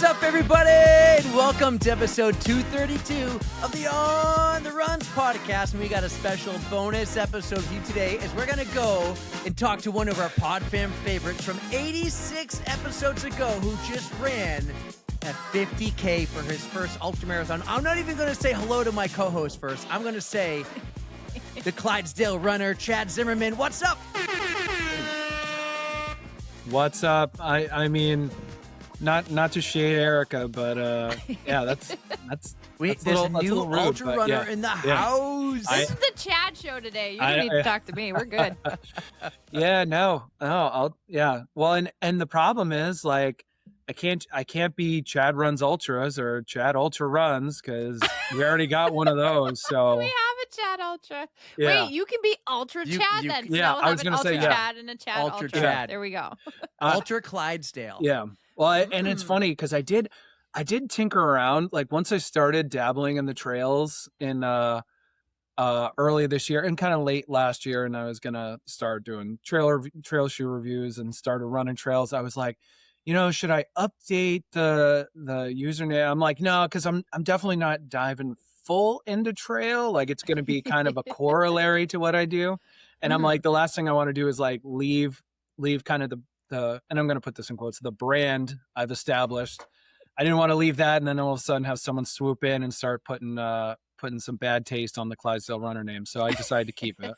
up, everybody? And welcome to episode 232 of the On the Runs podcast. And we got a special bonus episode for you today as we're going to go and talk to one of our pod fam favorites from 86 episodes ago who just ran at 50K for his first ultramarathon. I'm not even going to say hello to my co-host first. I'm going to say the Clydesdale runner, Chad Zimmermann. What's up? What's up? I mean, not to shade Erica, but yeah, that's There's a a new little rude, ultra runner yeah. in the house. This is the Chad show today. You don't need to talk to me. We're good. Yeah, no, Well, and the problem is, like, I can't be Chad Runs Ultras or Chad Ultra Runs because we already got one of those. So We have a Chad Ultra. Yeah. Wait, you can be Ultra Chad then. yeah, So I was have an gonna say, Ultra yeah. Chad and a Chad Ultra Ultra. Chad. There we go. Ultra Clydesdale. yeah. Well, and it's funny because I did tinker around. Like, once I started dabbling in the trails in early this year and kind of late last year, and I was gonna start doing trail shoe reviews and started running trails. I was like, should I update the username? I'm like, no, because I'm definitely not diving full into trail. Like, it's going to be kind of a corollary to what I do. And I'm like, the last thing I want to do is like leave kind of the and I'm going to put this in quotes, the brand I've established. I didn't want to leave that and then all of a sudden have someone swoop in and start putting some bad taste on the Clydesdale runner name. So I decided to keep it.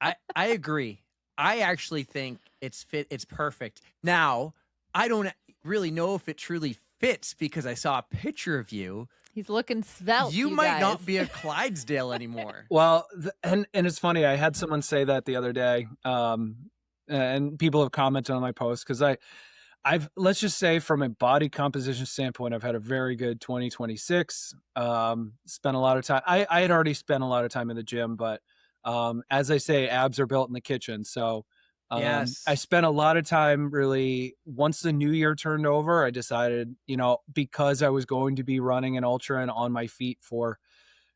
I agree. I actually think it's perfect. Now, I don't really know if it truly fits because I saw a picture of you. He's looking svelte. You might guys. not be a Clydesdale anymore. Well, and it's funny. I had someone say that the other day, and people have commented on my post because let's just say from a body composition standpoint, I've had a very good 2026. Spent a lot of time. I had already spent a lot of time in the gym, but as I say, abs are built in the kitchen. So yes. I spent a lot of time really once the new year turned over. I decided, because I was going to be running an ultra and on my feet for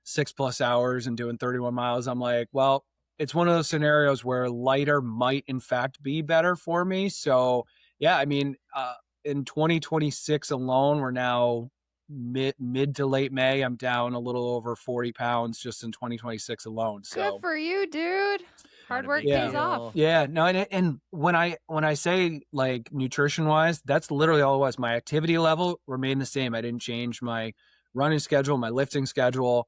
6+ hours and doing 31 miles, I'm like, well, it's one of those scenarios where lighter might in fact be better for me. So yeah, I mean, in 2026 alone, we're now mid to late May. I'm down a little over 40 pounds just in 2026 alone. So Good for you, dude. Hard work Yeah. pays off. yeah, no, and when I say like nutrition wise, that's literally all it was. My activity level remained the same. I didn't change my running schedule, my lifting schedule.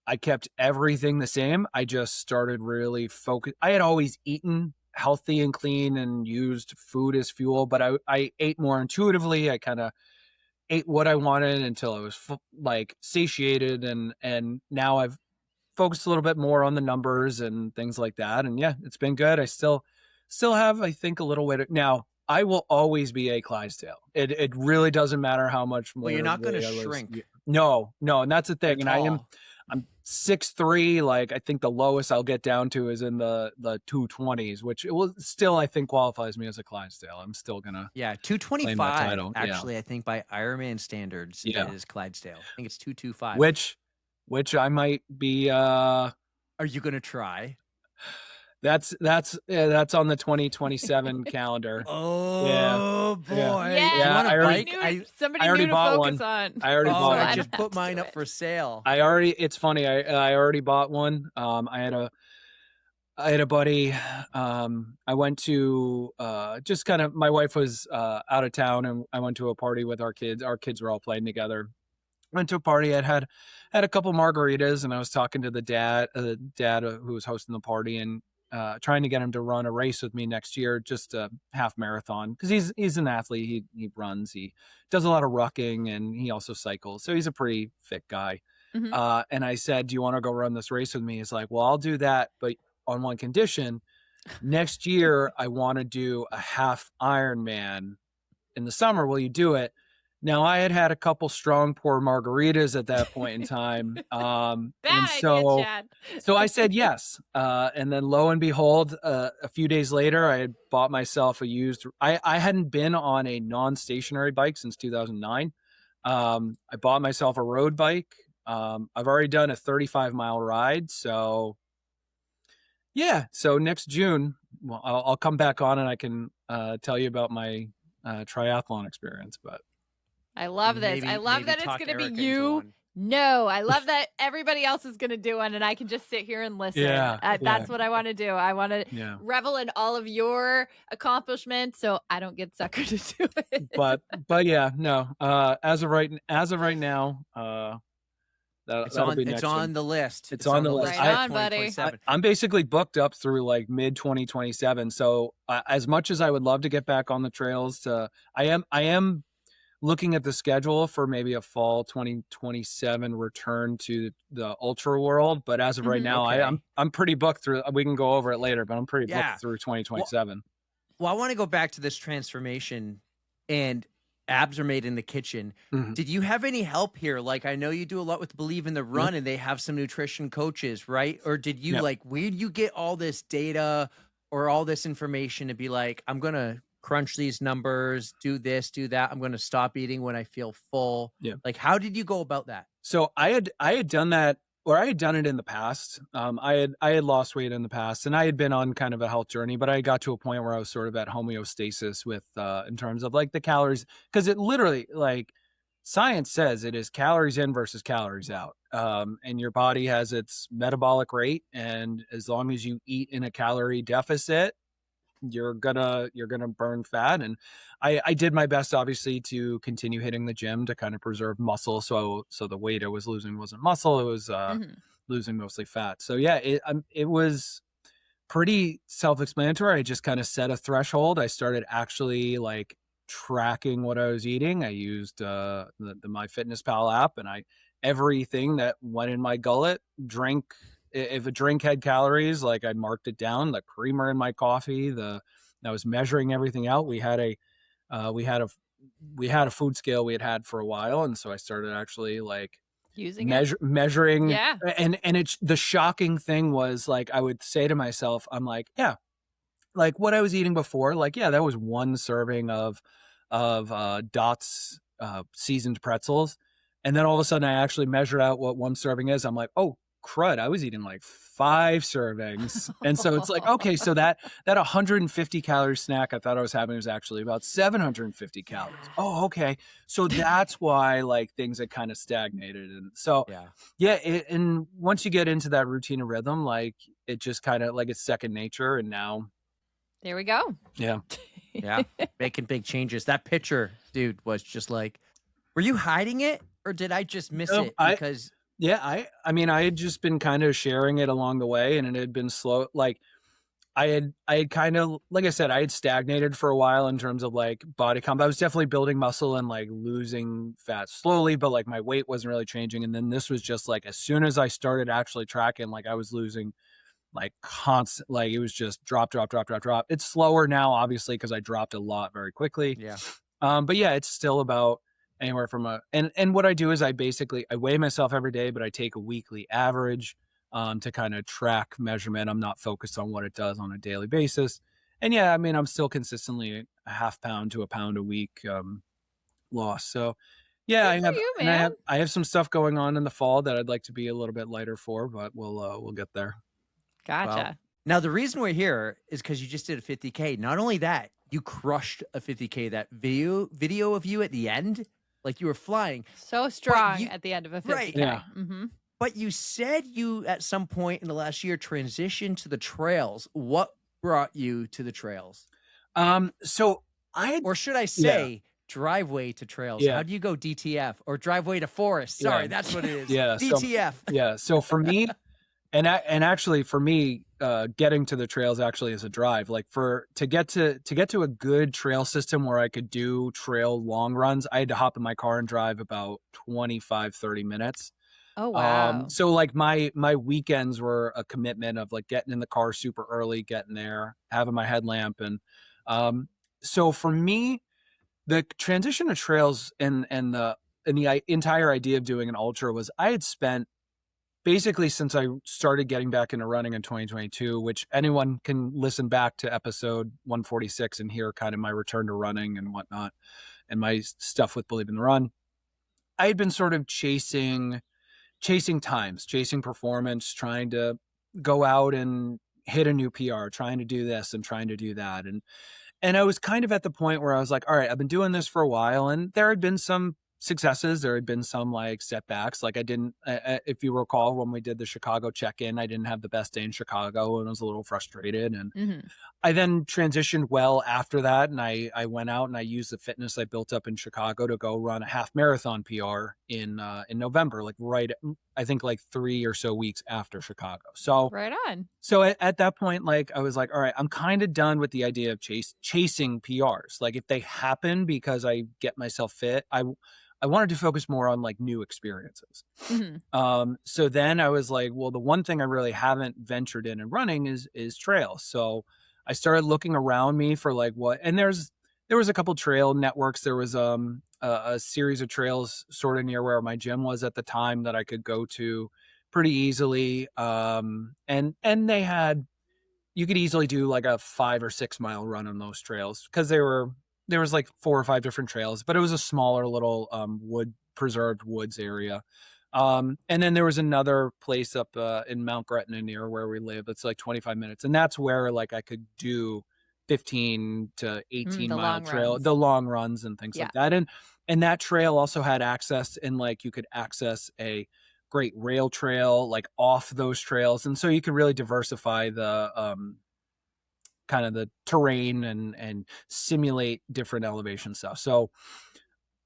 I kept everything the same. I just started really focused. I had always eaten healthy and clean and used food as fuel, but I ate more intuitively. I kind of ate what I wanted until I was satiated, and now I've focused a little bit more on the numbers and things like that. And yeah, it's been good. I still have, I think, a little way to now. I will always be a Clydesdale. It really doesn't matter how much more. Well, you're not going to shrink. No, and that's the thing. And all. I'm 6'3". Like, I think the lowest I'll get down to is in the 220s, which it will still, I think, qualifies me as a Clydesdale. I'm still gonna 225. title, Actually, yeah. I think by Ironman standards, it is Clydesdale. I think it's 225. Which I might be. Are you gonna try? That's on the 2027 calendar. Oh boy! Yeah, I already somebody already new to bought focus one. on. I already bought I one. just put mine up for sale. It's funny. I already bought one. I had a buddy. I went to just kind of, my wife was out of town and I went to a party with our kids. Our kids were all playing together. Went to a party. I had a couple margaritas and I was talking to the dad who was hosting the party and trying to get him to run a race with me next year, just a half marathon, because he's an athlete. He runs, he does a lot of rucking, and he also cycles. So he's a pretty fit guy. Mm-hmm. And I said, do you want to go run this race with me? He's like, well, I'll do that, but on one condition. Next year, I want to do a half Ironman in the summer. Will you do it? Now, I had a couple strong pour margaritas at that point in time. Bad idea, Chad. So I said yes. And then lo and behold, a few days later, I had bought myself a used, I hadn't been on a non-stationary bike since 2009. I bought myself a road bike. I've already done a 35-mile ride. So yeah. So next June, well, I'll come back on and I can tell you about my triathlon experience, but. I love this. I love that it's going to be you. No, I love that everybody else is going to do one and I can just sit here and listen. That's what I want to do. I want to revel in all of your accomplishments so I don't get suckered to do it. But yeah, no. As of right now, it's on the list. It's on the list. Right on, buddy. I'm basically booked up through like mid 2027. So as much as I would love to get back on the trails, I am looking at the schedule for maybe a fall 2027 return to the ultra world. But as of right now, I'm pretty booked through. We can go over it later, but I'm pretty booked through 2027. Well, I want to go back to this transformation, and abs are made in the kitchen. Did you have any help here? Like, I know you do a lot with Believe in the Run, and they have some nutrition coaches, right? Or did you where did you get all this data or all this information to be like, I'm going to crunch these numbers, do this, do that. I'm going to stop eating when I feel full. Yeah. Like, how did you go about that? So I had done that, or I had done it in the past. I had lost weight in the past, and I had been on kind of a health journey, but I got to a point where I was sort of at homeostasis with, in terms of like the calories, because it literally, like, science says it is calories in versus calories out. And your body has its metabolic rate. And as long as you eat in a calorie deficit, you're gonna burn fat. And I did my best, obviously, to continue hitting the gym to kind of preserve muscle. So the weight I was losing wasn't muscle. It was losing mostly fat. So yeah, it was pretty self-explanatory. I just kind of set a threshold. I started actually like tracking what I was eating. I used the MyFitnessPal app, and everything that went in my gullet, if a drink had calories, like I marked it down. The creamer in my coffee, I was measuring everything out. We had a food scale we had for a while, and so I started actually like using measuring. Yeah. And the shocking thing was, like, I would say to myself, I'm like, yeah, like what I was eating before, like, yeah, that was one serving of Dots seasoned pretzels, and then all of a sudden I actually measured out what one serving is. I'm like, oh crud, I was eating like 5 servings. And so it's like, okay, so that 150 calorie snack I thought I was having was actually about 750 calories. Oh, okay. So that's why like things had kind of stagnated. And so and once you get into that routine and rhythm, like it just kind of like it's second nature. And now there we go. Yeah. Yeah. Making big changes. That picture, dude, was just like, were you hiding it or did I just miss it? Because I mean, I had just been kind of sharing it along the way, and it had been slow. Like I had kind of, like I said, I had stagnated for a while in terms of like body comp. I was definitely building muscle and like losing fat slowly, but like my weight wasn't really changing. And then this was just like, as soon as I started actually tracking, like I was losing like constant, like it was just drop. It's slower now, obviously, because I dropped a lot very quickly. Yeah. But yeah, it's still about anywhere from and what I do is I weigh myself every day, but I take a weekly average to kind of track measurement. I'm not focused on what it does on a daily basis. And yeah, I mean, I'm still consistently a half pound to a pound a week loss. So yeah, I have some stuff going on in the fall that I'd like to be a little bit lighter for, but we'll get there. Gotcha. Well, now the reason we're here is because you just did a 50K. Not only that, you crushed a 50K. That video of you at the end, like you were flying. So strong at the end of a 50K. Right. Yeah. Mm-hmm. But you said you, at some point in the last year, transitioned to the trails. What brought you to the trails? Or should I say driveway to trails? Yeah. How do you go DTF or driveway to forest? Sorry, that's what it is. Yeah. DTF. So for me, and actually for me, getting to the trails actually is a drive. Like to get to a good trail system where I could do trail long runs, I had to hop in my car and drive about 25-30 minutes. Oh wow. So like my weekends were a commitment of like getting in the car super early, getting there, having my headlamp, and so for me, the transition to trails and the entire idea of doing an ultra was I had spent basically since I started getting back into running in 2022, which anyone can listen back to episode 146 and hear kind of my return to running and whatnot, and my stuff with Believe in the Run. I had been sort of chasing times, chasing performance, trying to go out and hit a new PR, trying to do this and trying to do that. And I was kind of at the point where I was like, all right, I've been doing this for a while, and there had been some successes. There had been some like setbacks. Like I didn't, if you recall, when we did the Chicago check-in, I didn't have the best day in Chicago and was a little frustrated. And I then transitioned well after that. And I went out and I used the fitness I built up in Chicago to go run a half marathon PR in November, like I think like 3 or so weeks after Chicago. So right on. So at that point, like I was like, all right, I'm kind of done with the idea of chasing PRs. Like if they happen because I get myself fit, I wanted to focus more on like new experiences. So then I was like, well, the one thing I really haven't ventured in and running is trails. So I started looking around me for like what, and there was a couple trail networks. There was a series of trails sort of near where my gym was at the time that I could go to pretty easily. And they had, you could easily do like a 5 or 6 mile run on those trails because there was like 4 or 5 different trails, but it was a smaller little preserved woods area. And then there was another place up in Mount Gretna near where we live. It's like 25 minutes. And that's where like I could do 15 to 18 mile trail, the long runs and things like that. And that trail also had access, and like you could access a great rail trail like off those trails. And so you could really diversify the kind of the terrain and simulate different elevation stuff. So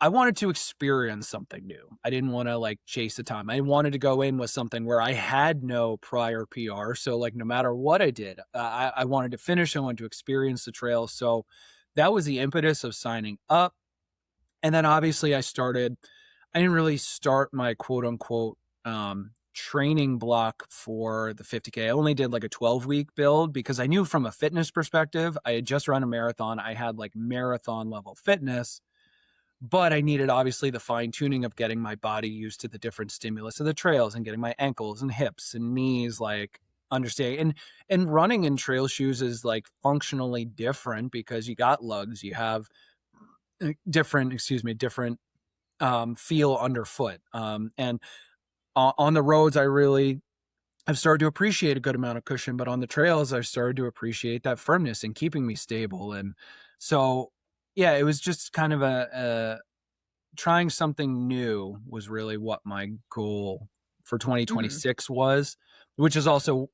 I wanted to experience something new. I didn't want to like chase the time. I wanted to go in with something where I had no prior PR. So like no matter what I did, I wanted to finish. I wanted to experience the trail. So that was the impetus of signing up. And then obviously I didn't really start my quote unquote training block for the 50K. I only did like a 12-week build because I knew from a fitness perspective, I had just run a marathon. I had like marathon level fitness, but I needed obviously the fine tuning of getting my body used to the different stimulus of the trails and getting my ankles and hips and knees like understanding. And running in trail shoes is like functionally different because you got lugs, you have different feel underfoot. And on the roads, I've started to appreciate a good amount of cushion, but on the trails, I've started to appreciate that firmness and keeping me stable. And so, yeah, it was just kind of trying something new was really what my goal for 2026 was, which is also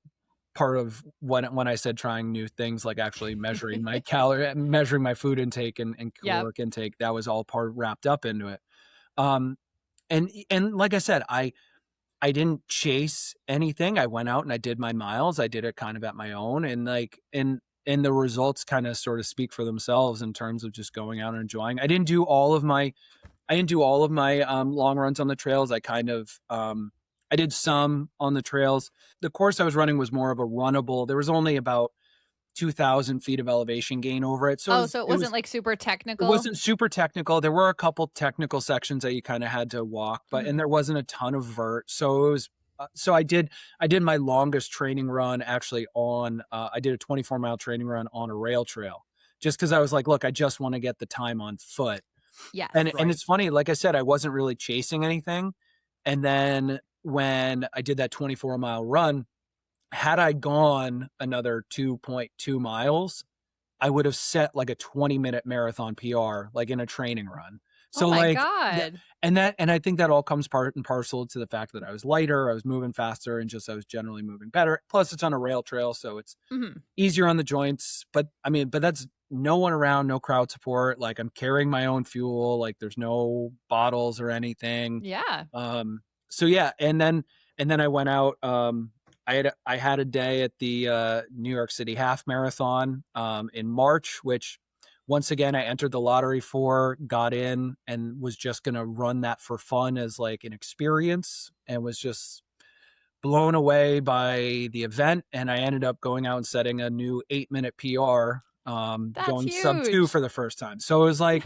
part of when I said trying new things, like actually measuring my calorie, measuring my food intake and caloric intake. That was all wrapped up into it. And like I said, I didn't chase anything. I went out and I did my miles. I did it kind of at my own, and the results kind of sort of speak for themselves in terms of just going out and enjoying. I didn't do all of my long runs on the trails. I did some on the trails. The course I was running was more of a runnable. There was only about 2,000 feet of elevation gain over it. So it wasn't like super technical? It wasn't super technical. There were a couple technical sections that you kind of had to walk, and there wasn't a ton of vert. So it was, so I did my longest training run actually I did a 24-mile training run on a rail trail just because I was like, look, I just want to get the time on foot. Yes. And it's funny, like I said, I wasn't really chasing anything. And then when I did that 24-mile run, had I gone another 2.2 miles, I would have set like a 20-minute marathon PR, like in a training run. So God. And I think that all comes part and parcel to the fact that I was lighter, I was moving faster, and just I was generally moving better. Plus it's on a rail trail, so it's easier on the joints. But that's no one around, no crowd support. Like I'm carrying my own fuel, like there's no bottles or anything. Yeah. So yeah, and then I went out. I had a day at the New York City Half Marathon in March, which once again I entered the lottery for, got in, and was just going to run that for fun as like an experience, and was just blown away by the event. And I ended up going out and setting a new 8-minute PR, going huge. sub 2 for the first time. So it was like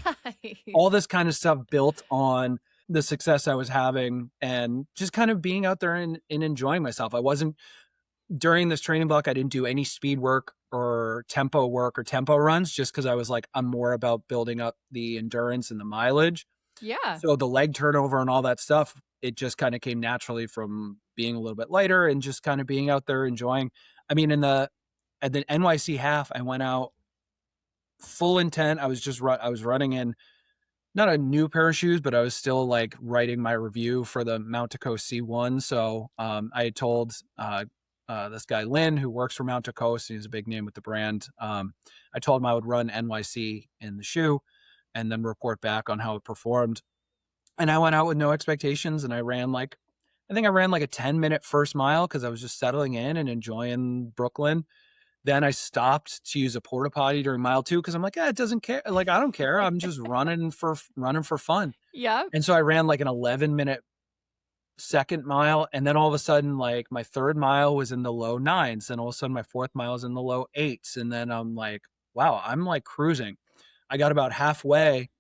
all this kind of stuff built on the success I was having and just kind of being out there and enjoying myself. I wasn't, during this training block, I didn't do any speed work or tempo runs just because I was like, I'm more about building up the endurance and the mileage. Yeah. So the leg turnover and all that stuff, it just kind of came naturally from being a little bit lighter and just kind of being out there enjoying. I mean, at the NYC half, I went out full intent. I was running in not a new pair of shoes, but I was still like writing my review for the Mount to Coast C1. So I had told this guy, Lynn, who works for Mount to Coast, he's a big name with the brand. I told him I would run NYC in the shoe and then report back on how it performed. And I went out with no expectations, and I ran like a 10-minute first mile because I was just settling in and enjoying Brooklyn. Then I stopped to use a porta potty during mile 2 because I'm like, it doesn't care. Like, I don't care. I'm just running for fun. Yeah. And so I ran like an 11-minute second mile, and then all of a sudden, like, my third mile was in the low 9s, and all of a sudden my fourth mile is in the low 8s, and then I'm like, wow, I'm like cruising. I got about halfway,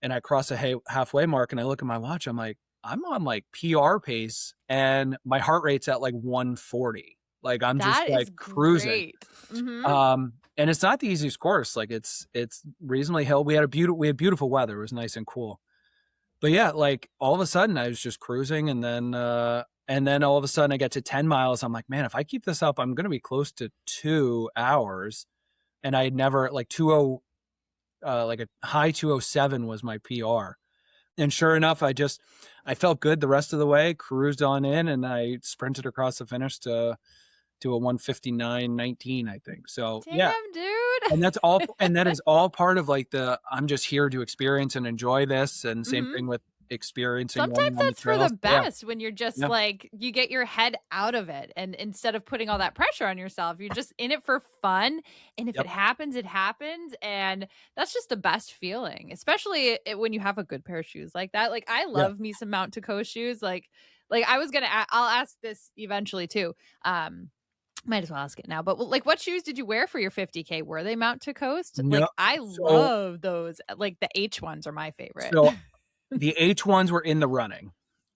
and I crossed a halfway mark, and I look at my watch. I'm like, I'm on like PR pace, and my heart rate's at like 140. Like, I'm just like cruising. Mm-hmm. And it's not the easiest course. Like, it's reasonably hill. We had beautiful weather. It was nice and cool. But yeah, like all of a sudden I was just cruising, and then all of a sudden I get to 10 miles. I'm like, man, if I keep this up, I'm going to be close to 2 hours. And I had never like like a high 207 was my PR. And sure enough, I I felt good the rest of the way, cruised on in, and I sprinted across the finish to a 1:59:19, I think. So damn, yeah, dude. and that's all, and that is all part of like I'm just here to experience and enjoy this. And same Mm-hmm. thing with experiencing. Sometimes that's for the best, when you're just like, you get your head out of it, and instead of putting all that pressure on yourself, you're just in it for fun. And if it happens, it happens. And that's just the best feeling, especially when you have a good pair of shoes like that. Like, I love me some Mount to Coast shoes. Like I was gonna I'll ask this eventually too. Might as well ask it now. But like, what shoes did you wear for your 50K? Were they Mount to Coast? No, like, I love those. Like, the H ones are my favorite. So the H ones were in the running.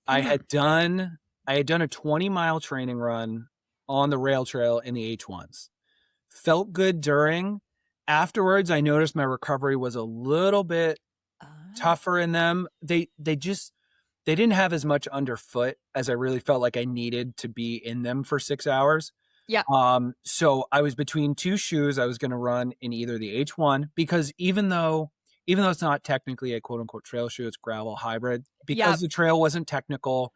I had done a 20-mile training run on the rail trail in the H ones. Felt good during. Afterwards, I noticed my recovery was a little bit tougher in them. They didn't have as much underfoot as I really felt like I needed to be in them for 6 hours. Yeah. So I was between two shoes. I was going to run in either the H1, because even though it's not technically a quote unquote trail shoe, it's gravel hybrid, because the trail wasn't technical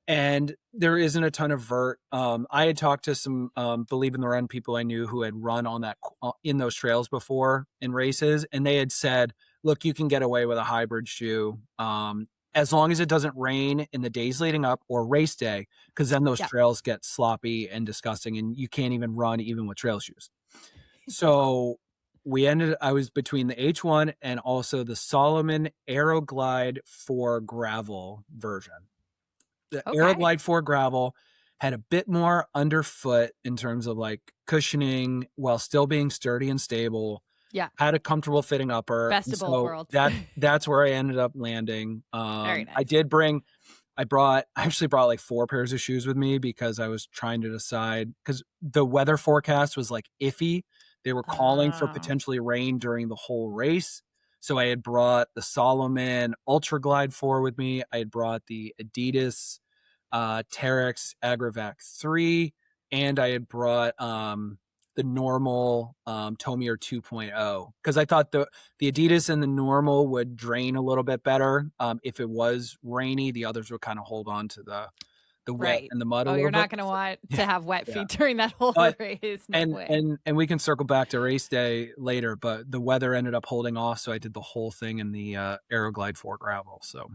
and there isn't a ton of vert. I had talked to some Believe in the Run people I knew who had run on that in those trails before in races, and they had said, look, you can get away with a hybrid shoe as long as it doesn't rain in the days leading up or race day, because then those trails get sloppy and disgusting and you can't even run even with trail shoes. So I was between the H1 and also the Salomon Aeroglide 4 gravel version. The Aeroglide 4 gravel had a bit more underfoot in terms of like cushioning while still being sturdy and stable. Yeah. Had a comfortable fitting upper. Best of both worlds. That's where I ended up landing. Very nice. I actually brought like 4 pairs of shoes with me because I was trying to decide, because the weather forecast was like iffy. They were calling for potentially rain during the whole race. So I had brought the Salomon Ultra Glide 4 with me. I had brought the Adidas Terex Agravac 3, and I had brought the normal Tomier 2.0, because I thought the Adidas and the normal would drain a little bit better if it was rainy. The others would kind of hold on to the wet and the mud. You're not going to want to have wet feet during that whole race. And we can circle back to race day later, but the weather ended up holding off, so I did the whole thing in the Aeroglide 4 gravel. So.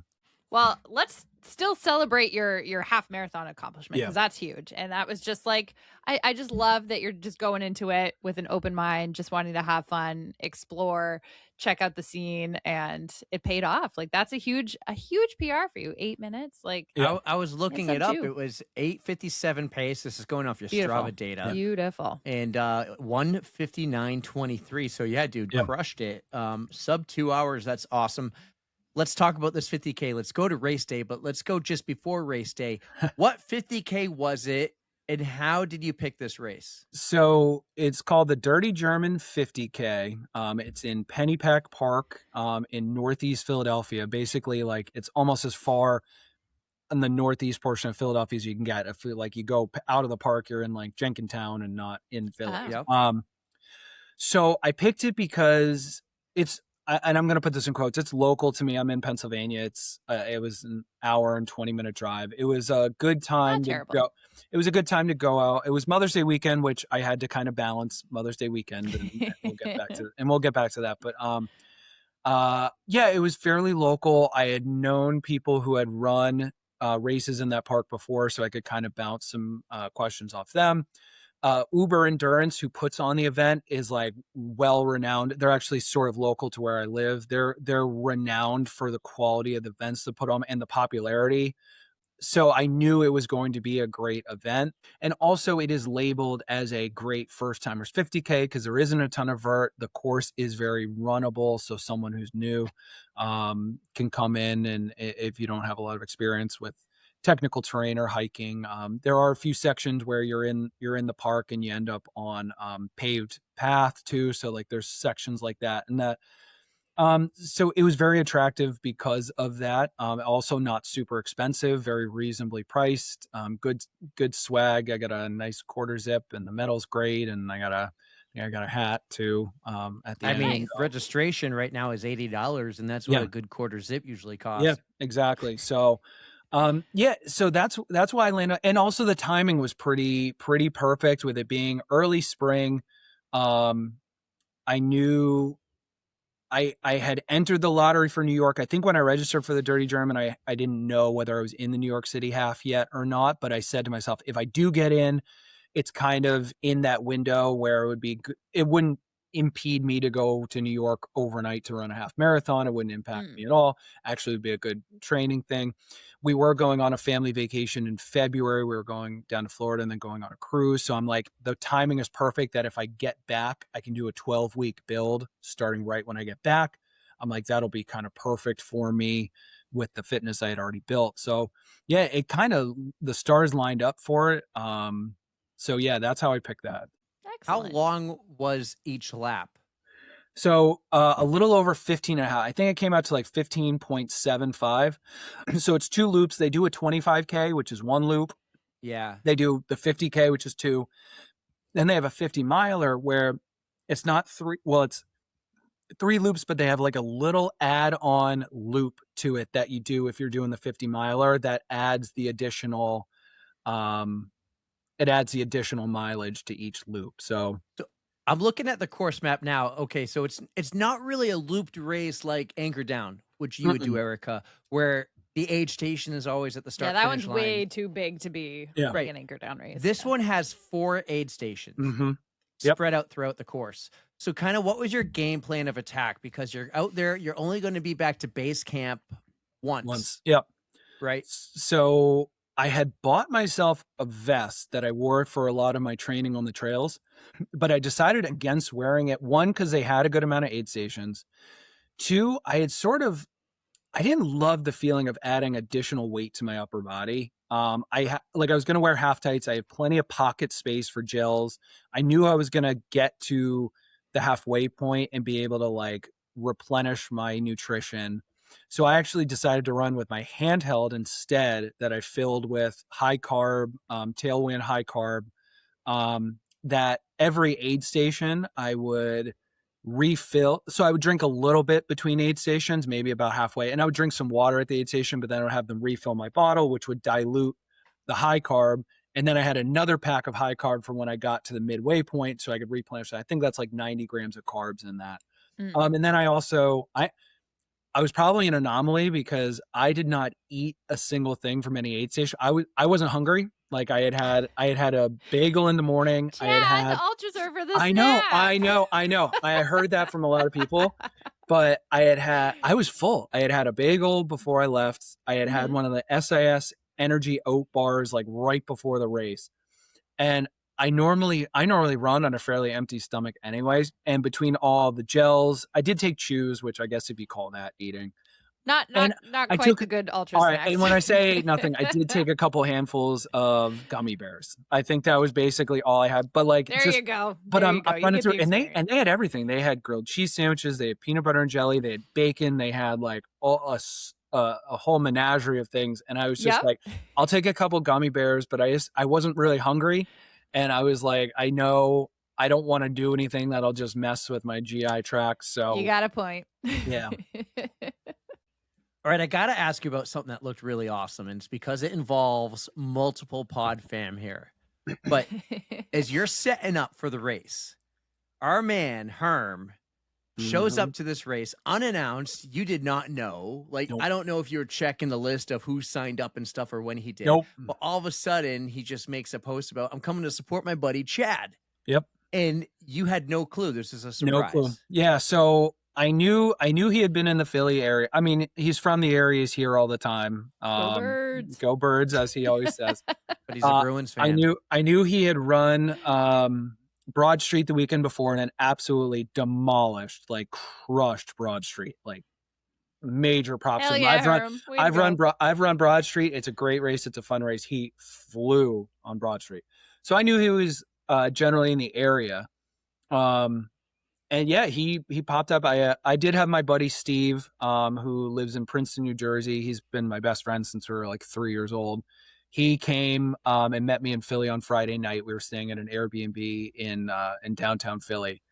Well, let's still celebrate your half marathon accomplishment, because that's huge. And that was just like, I just love that you're just going into it with an open mind, just wanting to have fun, explore, check out the scene, and it paid off. Like, that's a huge PR for you. 8 minutes. Like, I was looking it up. It was 8:57 pace. This is going off your Strava data. Beautiful. And 1:59:23. So yeah, dude, crushed it. Sub 2 hours. That's awesome. Let's talk about this 50K. Let's go to race day, but let's go just before race day. What 50K was it, and how did you pick this race? So it's called the Dirty German 50K. It's in Pennypack Park in Northeast Philadelphia. Basically, like, it's almost as far in the northeast portion of Philadelphia as you can get. If like you go out of the park, you're in like Jenkintown and not in Philly. Oh. So I picked it because and I'm going to put this in quotes, it's local to me. I'm in Pennsylvania. It was an hour and 20-minute drive. It was a good time to go. It was a good time to go out. It was Mother's Day weekend, which I had to kind of balance Mother's Day weekend, and we'll get back to that. But yeah, it was fairly local. I had known people who had run races in that park before, so I could kind of bounce some questions off them. Uber Endurance, who puts on the event, is like well renowned. They're actually sort of local to where I live. They're renowned for the quality of the events they put on and the popularity. So I knew it was going to be a great event. And also it is labeled as a great first timers 50K because there isn't a ton of vert. The course is very runnable. So someone who's new can come in, and if you don't have a lot of experience with technical terrain or hiking, there are a few sections where you're in the park and you end up on paved path too. So like there's sections like that, and that so it was very attractive because of that. Also not super expensive, very reasonably priced, good swag. I got a nice quarter zip and the metal's great, and I got a hat too. At the end. I mean, registration right now is $80, and that's what a good quarter zip usually costs. Yeah, exactly. So so that's why I landed. And also the timing was pretty perfect with it being early spring. I knew I had entered the lottery for New York. I think when I registered for the Dirty German, I didn't know whether I was in the New York City half yet or not, but I said to myself, if I do get in, it's kind of in that window where it wouldn't impede me to go to New York overnight to run a half marathon. It wouldn't impact me at all. Actually, it would be a good training thing. We were going on a family vacation in February. We were going down to Florida and then going on a cruise. So I'm like, the timing is perfect that if I get back, I can do a 12-week build starting right when I get back. I'm like, that'll be kind of perfect for me with the fitness I had already built. So yeah, it kind of, the stars lined up for it. So yeah, that's how I picked that. Excellent. How long was each lap? So a little over 15 and a half. I think it came out to like 15.75. So it's 2 loops. They do a 25K, which is 1 loop. Yeah. They do the 50K, which is 2. Then they have a 50 miler where it's not 3. Well, it's 3 loops, but they have like a little add-on loop to it that you do if you're doing the 50 miler that adds the additional, mileage to each loop. So I'm looking at the course map now. Okay, so it's not really a looped race like Anchor Down, which you would do, Erica, where the aid station is always at the start. Yeah, that one's way too big to be an Anchor Down race. This one has 4 aid stations spread out throughout the course. So kind of what was your game plan of attack? Because you're out there, you're only going to be back to base camp once. Yep. Right. So I had bought myself a vest that I wore for a lot of my training on the trails, but I decided against wearing it. 1, because they had a good amount of aid stations. 2, I didn't love the feeling of adding additional weight to my upper body. I was going to wear half tights. I have plenty of pocket space for gels. I knew I was going to get to the halfway point and be able to like replenish my nutrition. So I actually decided to run with my handheld instead, that I filled with high carb, Tailwind high carb, that every aid station I would refill. So I would drink a little bit between aid stations, maybe about halfway, and I would drink some water at the aid station, but then I would have them refill my bottle, which would dilute the high carb. And then I had another pack of high carb for when I got to the midway point, so I could replenish that. I think that's like 90 grams of carbs in that. And then I was probably an anomaly because I did not eat a single thing from any aid station. I wasn't hungry. Like I had a bagel in the morning. Chad, I had the ultras are for the I know. I heard that from a lot of people, but I was full. I had a bagel before I left. I had one of the SIS energy oat bars like right before the race. And I normally run on a fairly empty stomach anyways. And between all the gels, I did take chews, which I guess if you call that eating. Not quite a good ultra snacks. Right, and when I say nothing, I did take a couple handfuls of gummy bears. I think that was basically all I had. But like, you go. But I'm running through, and they had everything. They had grilled cheese sandwiches. They had peanut butter and jelly. They had bacon. They had like a whole menagerie of things. And I was just like, I'll take a couple gummy bears. But I wasn't really hungry. And I was like, I know I don't want to do anything that'll just mess with my GI tract. So you got a point. Yeah. All right, I got to ask you about something that looked really awesome, and it's because it involves multiple pod fam here. But as you're setting up for the race, our man, Herm, shows up to this race unannounced. You did not know. Like, nope. I don't know if you were checking the list of who signed up and stuff or when he did. Nope. But all of a sudden, he just makes a post about, I'm coming to support my buddy, Chad. Yep. And you had no clue. This is a surprise. No clue. Yeah, so I knew he had been in the Philly area. I mean, he's from the area. He's here all the time. Go Birds. Go Birds, as he always says. But he's a Bruins fan. I knew he had run Broad Street the weekend before and then absolutely demolished, like crushed Broad Street. Like major props. Hell yeah, I've run Broad Street. It's a great race. It's a fun race. He flew on Broad Street. So I knew he was generally in the area. And yeah, he popped up. I did have my buddy Steve, who lives in Princeton, New Jersey. He's been my best friend since we were like 3 years old. He came and met me in Philly on Friday night. We were staying at an Airbnb in downtown Philly.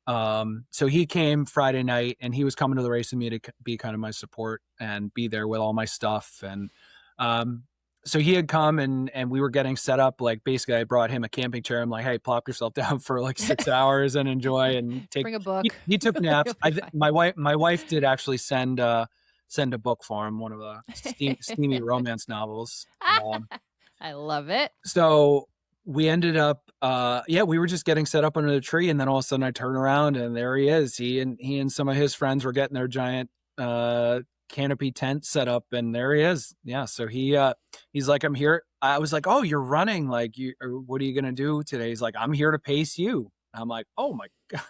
So he came Friday night, and he was coming to the race with me to be kind of my support and be there with all my stuff. And so he had come and we were getting set up. Like basically I brought him a camping chair. I'm like, hey, plop yourself down for like 6 hours and enjoy and bring a book. He took naps. My wife did actually send a book for him, one of the steamy romance novels. I love it. So we ended up, we were just getting set up under the tree, and then all of a sudden I turn around and there he is. He and some of his friends were getting their giant canopy tent set up, and there he is. Yeah, so he's like, I'm here. I was like, oh, you're running, like, what are you gonna do today? He's like, I'm here to pace you. I'm like, oh my God,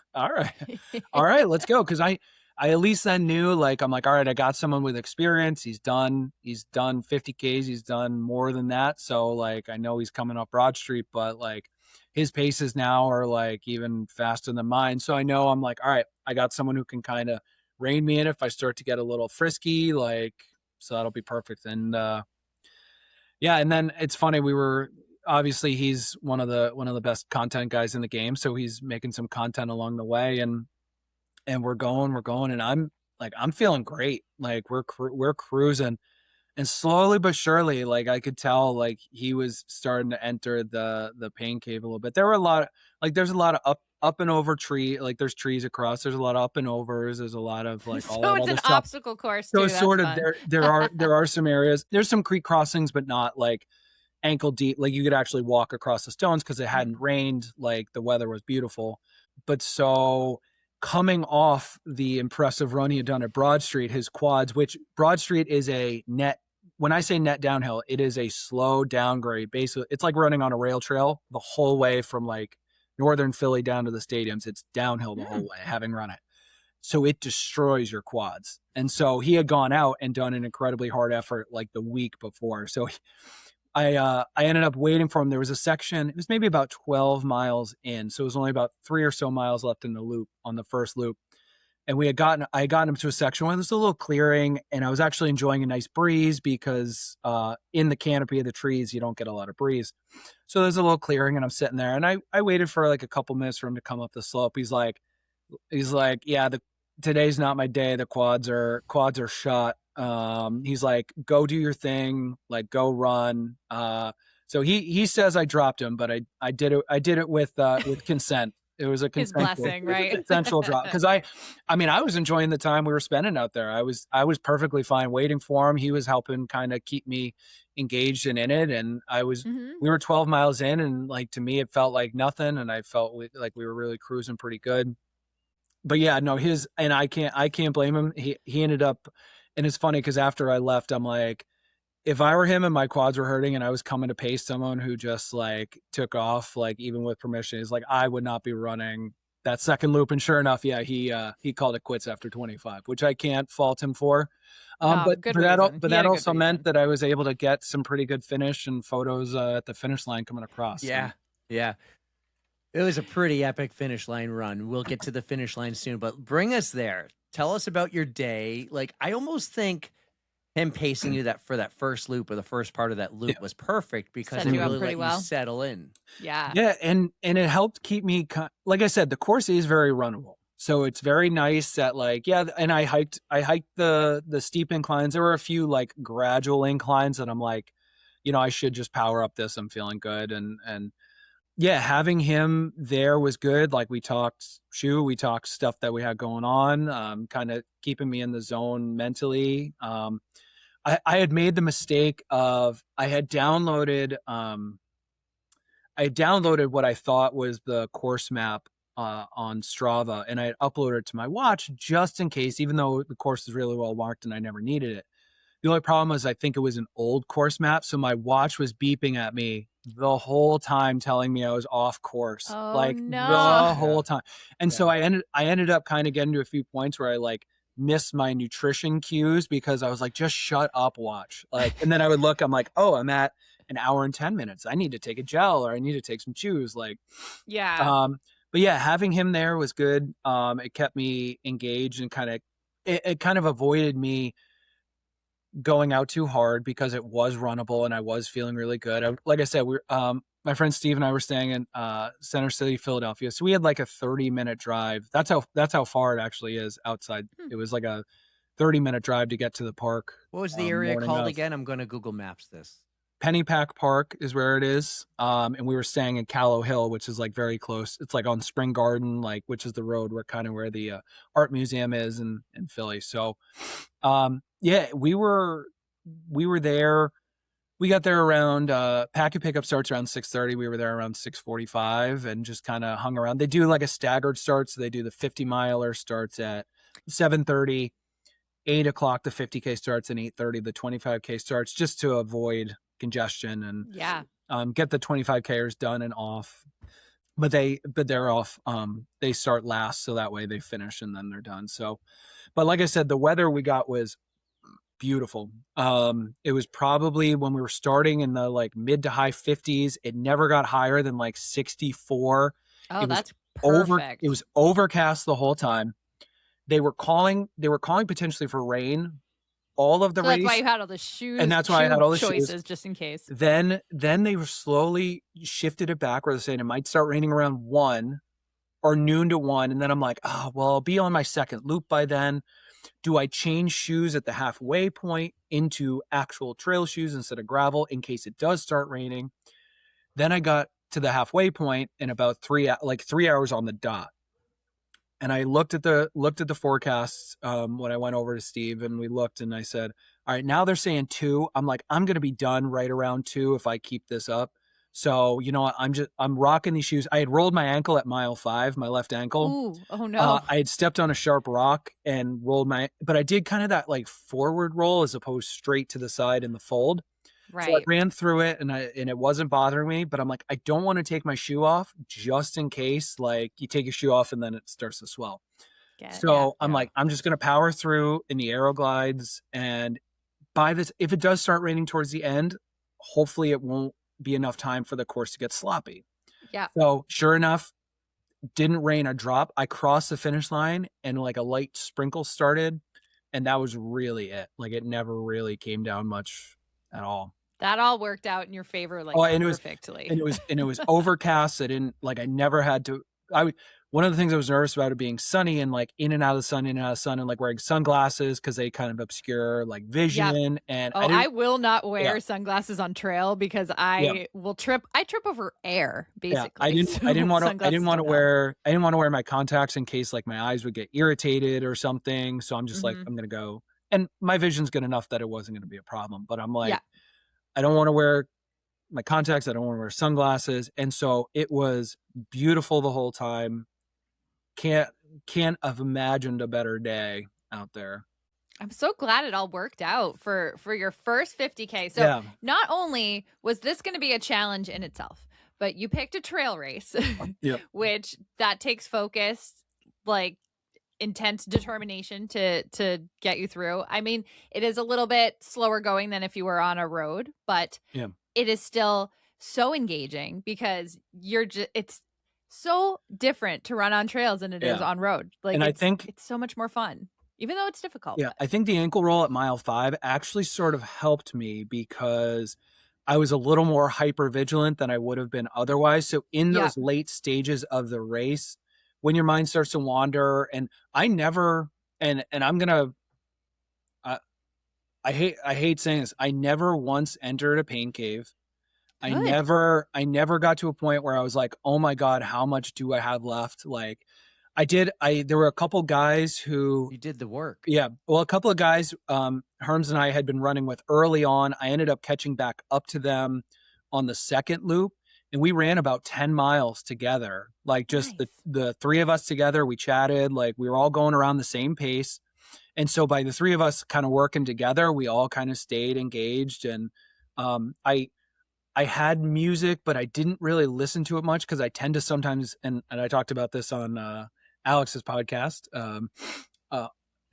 all right, let's go. Because I at least then knew, like, I'm like, all right, I got someone with experience. He's done 50Ks. He's done more than that. So like, I know he's coming up Broad Street, but like his paces now are like even faster than mine. So I know, I'm like, all right, I got someone who can kind of rein me in if I start to get a little frisky, like, so that'll be perfect. And and then it's funny, obviously he's one of the best content guys in the game, so he's making some content along the way, and we're going, and I'm feeling great. Like we're cruising, and slowly but surely, like I could tell, like he was starting to enter the pain cave a little bit. There were there's a lot of up and over tree, like there's trees across, there's a lot of up and overs, there's a lot of like all so that it's other an stuff. Obstacle course too. So it's sort of there are some areas, there's some creek crossings, but not like ankle deep, like you could actually walk across the stones because it hadn't rained, like the weather was beautiful. But so coming off the impressive run he had done at Broad Street, his quads, which Broad Street is a net, when I say net downhill, it is a slow downgrade. Basically, it's like running on a rail trail the whole way from like northern Philly down to the stadiums. It's downhill the whole way, having run it. So it destroys your quads. And so he had gone out and done an incredibly hard effort like the week before. So I ended up waiting for him. There was a section, it was maybe about 12 miles in. So it was only about 3 or so miles left in the loop, on the first loop. And I had gotten him to a section where there's a little clearing, and I was actually enjoying a nice breeze because in the canopy of the trees, you don't get a lot of breeze. So there's a little clearing, and I'm sitting there, and I waited for like a couple minutes for him to come up the slope. He's like, yeah, today's not my day. The quads are shot. He's like, go do your thing, like go run. So he says I dropped him, but I did it with consent. It was a blessing, right? Consensual drop. Because I was enjoying the time we were spending out there. I was perfectly fine waiting for him. He was helping kind of keep me engaged and in it. And we were 12 miles in, and like to me, it felt like nothing. And I felt like we were really cruising pretty good. But yeah, no, I can't blame him. He ended up, and it's funny because after I left, I'm like, if I were him and my quads were hurting and I was coming to pace someone who just like took off, like even with permission, is like, I would not be running that second loop. And sure enough, yeah, he called it quits after 25, which I can't fault him for. But that also meant that I was able to get some pretty good finish and photos at the finish line coming across. Yeah. So. Yeah. It was a pretty epic finish line run. We'll get to the finish line soon, but bring us there. Tell us about your day. Like, I almost think him pacing you for that first loop or the first part of that loop was perfect because set it you really up pretty let you settle in. Yeah. Yeah, and it helped keep me, like I said, the course is very runnable. So it's very nice that like, yeah, and I hiked the steep inclines. There were a few like gradual inclines that I'm like, I should just power up this. I'm feeling good. And yeah, having him there was good. Like we talked stuff that we had going on, kind of keeping me in the zone mentally. I had made the mistake of I had downloaded what I thought was the course map on Strava, and I had uploaded it to my watch just in case, even though the course is really well marked and I never needed it. The only problem was I think it was an old course map, so my watch was beeping at me the whole time, telling me I was off course, the whole time. And so I ended up kind of getting to a few points where I like missed my nutrition cues because I was like, just shut up, watch. Like, and then I would look, I'm like, oh, I'm at an hour and 10 minutes. I need to take a gel or I need to take some chews. Like, but yeah, having him there was good. It kept me engaged and it kind of avoided me going out too hard because it was runnable and I was feeling really good. Like I said, my friend Steve and I were staying in Center City, Philadelphia. So we had like a 30-minute drive. That's how far it actually is outside. It was like a 30-minute drive to get to the park. What was the area called again? I'm going to Google Maps this. Pennypack Park is where it is. And we were staying in Callow Hill, which is like very close. It's like on Spring Garden, like, which is the road where the art museum is in Philly. So, yeah, we were there. We got there around, packet pickup starts around 6:30. We were there around 6:45 and just kind of hung around. They do like a staggered start. So they do the 50-miler starts at 7:30, 8 o'clock, the 50K starts, and 8:30, the 25K starts, just to avoid congestion and get the 25Kers done and off. But they're off. They start last, so that way they finish and then they're done. So, but like I said, the weather we got was beautiful. It was probably when we were starting in the like mid to high 50s. It never got higher than like 64. Oh, that's perfect. It was overcast the whole time. They were calling potentially for rain all of the race. That's why you had all the shoes, and that's why I had all the choices shoes. Just in case. Then they were slowly shifted it back where they're saying it might start raining around 1 or noon to 1. And then I'm like, oh, well, I'll be on my second loop by then. Do I change shoes at the halfway point into actual trail shoes instead of gravel in case it does start raining? Then I got to the halfway point in about 3 hours on the dot. And I looked at the forecasts when I went over to Steve, and we looked, and I said, all right, now they're saying 2. I'm like, I'm going to be done right around 2 if I keep this up. So, you know what? I'm rocking these shoes. I had rolled my ankle at mile 5, my left ankle. Ooh, oh no. I had stepped on a sharp rock and but I did kind of that like forward roll as opposed straight to the side in the fold. Right. So I ran through it and it wasn't bothering me, but I'm like, I don't want to take my shoe off just in case, like you take your shoe off and then it starts to swell. I'm like, I'm just going to power through in the Aeroglides. And if it does start raining towards the end, hopefully it won't be enough time for the course to get sloppy. Yeah. So sure enough, didn't rain a drop. I crossed the finish line and like a light sprinkle started, and that was really it. Like it never really came down much at all. That all worked out in your favor, like perfectly. It was overcast. I never had to. One of the things I was nervous about it being sunny and like in and out of the sun, and like wearing sunglasses because they kind of obscure like vision. Yep. And I will not wear sunglasses on trail because I will trip. I trip over air basically. Yeah, I didn't want to wear my contacts in case like my eyes would get irritated or something. So I'm just like, I'm gonna go, and my vision's good enough that it wasn't gonna be a problem. But I'm like, I don't want to wear my contacts. I don't want to wear sunglasses. And so it was beautiful the whole time. Can't have imagined a better day out there. I'm so glad it all worked out for your first 50K. So not only was this going to be a challenge in itself, but you picked a trail race, which that takes focus, like intense determination to get you through. I mean, it is a little bit slower going than if you were on a road, but it is still so engaging because it's so different to run on trails than it is on road. Like, and I think it's so much more fun. even though it's difficult. Yeah, I think the ankle roll at mile 5 actually sort of helped me because I was a little more hyper vigilant than I would have been otherwise. So in those late stages of the race, when your mind starts to wander, and I never, and I'm gonna, I hate saying this, I never once entered a pain cave. Good. I never got to a point where I was like, oh my God, how much do I have left? Like there were a couple guys who you did the work. Yeah. Well, a couple of guys, Herms and I had been running with early on. I ended up catching back up to them on the second loop, and we ran about 10 miles together. Like just the three of us together, we chatted, like we were all going around the same pace. And so by the three of us kind of working together, we all kind of stayed engaged. And I had music, but I didn't really listen to it much because I tend to sometimes, and I talked about this on Alex's podcast.